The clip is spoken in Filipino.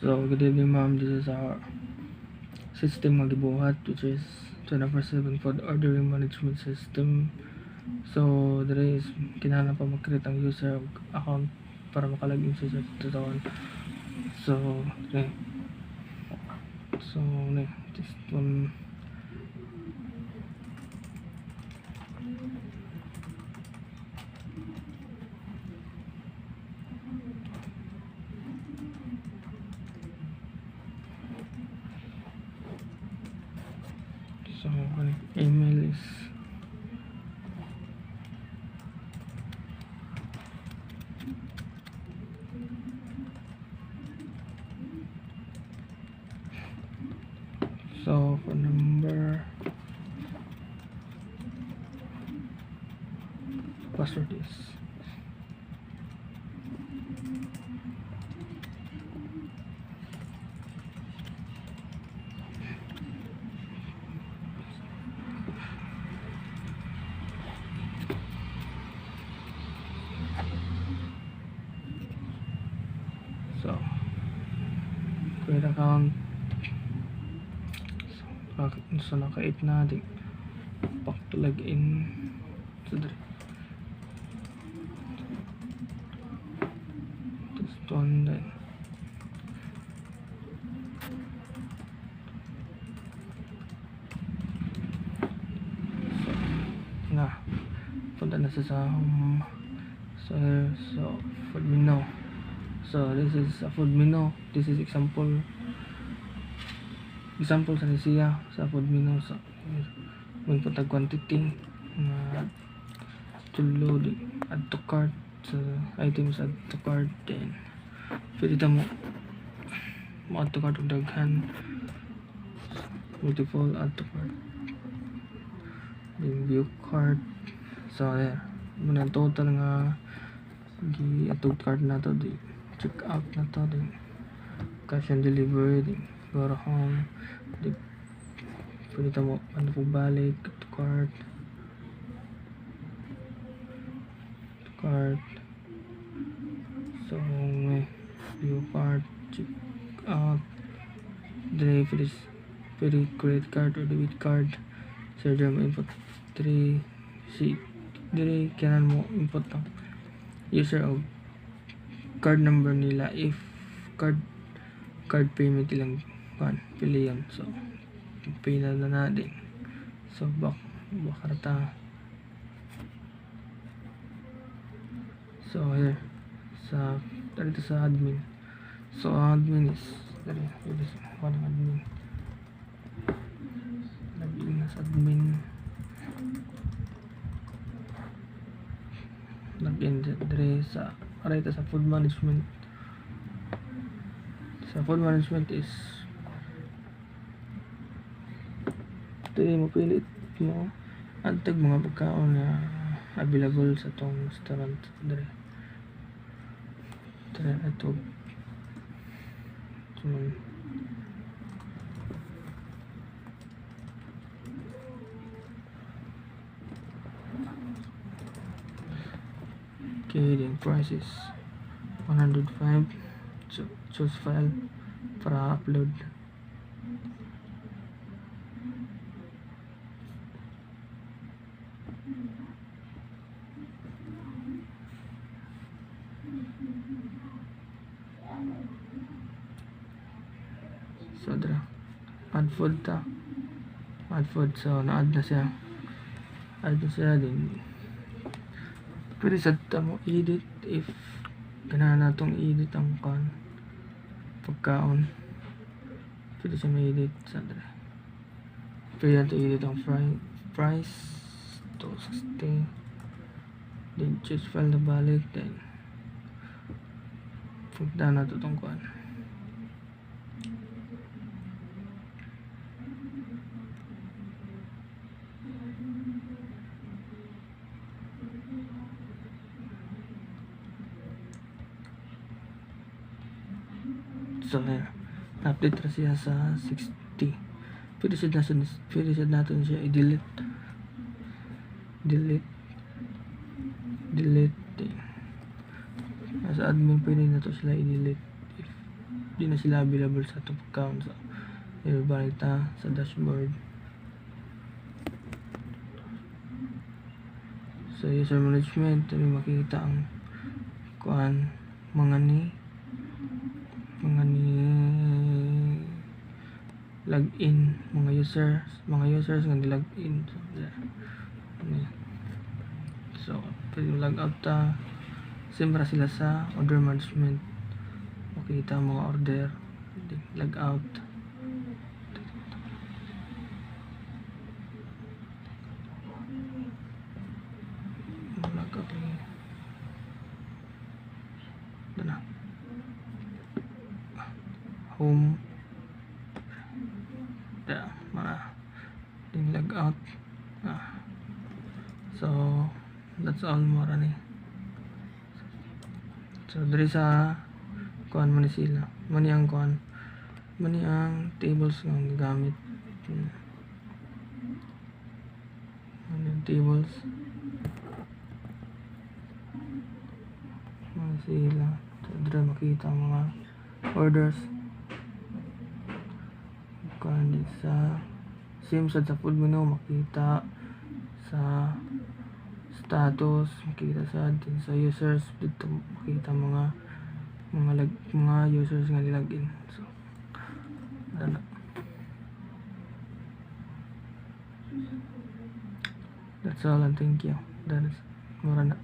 So, good evening ma'am, this is our system nga gibuhat, which is 24/7 food ordering management system. So, there is kinahanglan pa mag-create ang user account para makalagin siya sa tutawan. So, okay. So, this one. So, email is so phone number, password is so create account. So naka-8 na din back to login. So this one then so, na punta na sa home. So here, so food menu. So this is a food menu. This is example sa siya sa food menu. So mun punta quantity na tulo add to cart. So items add to cart, then pwede ta mo add to cart og daghan, multiple add to cart, then view cart. So there muna total nga gi add to cart na to, di check out na to, di cash and delivery, di go home, di pwede ta mo ano po balik to cart, so may view cart, check out, then pwede credit card or debit card. So dyan mo input 3 si dire kailangan mo input ang user of card number nila if card payment ilang pili yan. So pay na natin. So bakarta. So here sa dito sa admin. So admin is dito sa admin. Login na sa admin. Login dire sa sa food management. Sa food management is dili mo pilit mo antag mga pagkaon na available sa tong restaurant dire. Ito okay, then price is 105. So choose file para upload. So add food so na-add na siya din pwede sa mo edit if ganahan natong edit ang pagkaon, pwede siya ma-edit sa pwede natin edit ang price to 60, then choose file na balik, then punta na ito itong so update ra siya sa 60. Pwede siya natin siya i-delete sa admin. Pwede na to sila i-delete if di na sila available sa top account. So ibalik ta sa dashboard. So user management, dili makita ang kuan mga ni login mga users nga login. So there. So pwede log out ta. Siyempre sila sa order management. Makita ang mga order. Log out. Log out lagi. Ito na. Home. Ito mga log out. So that's all mora ni. So diri sa kuan man sila. Mani ang tables nga gamit. Mani ang tables. Man sila. So diri makita ang mga orders. Kuan sa same sa food menu makita sa status, makita sa users dito makita mga users nga nilagin. So ano, that's all and thank you. That is mura na.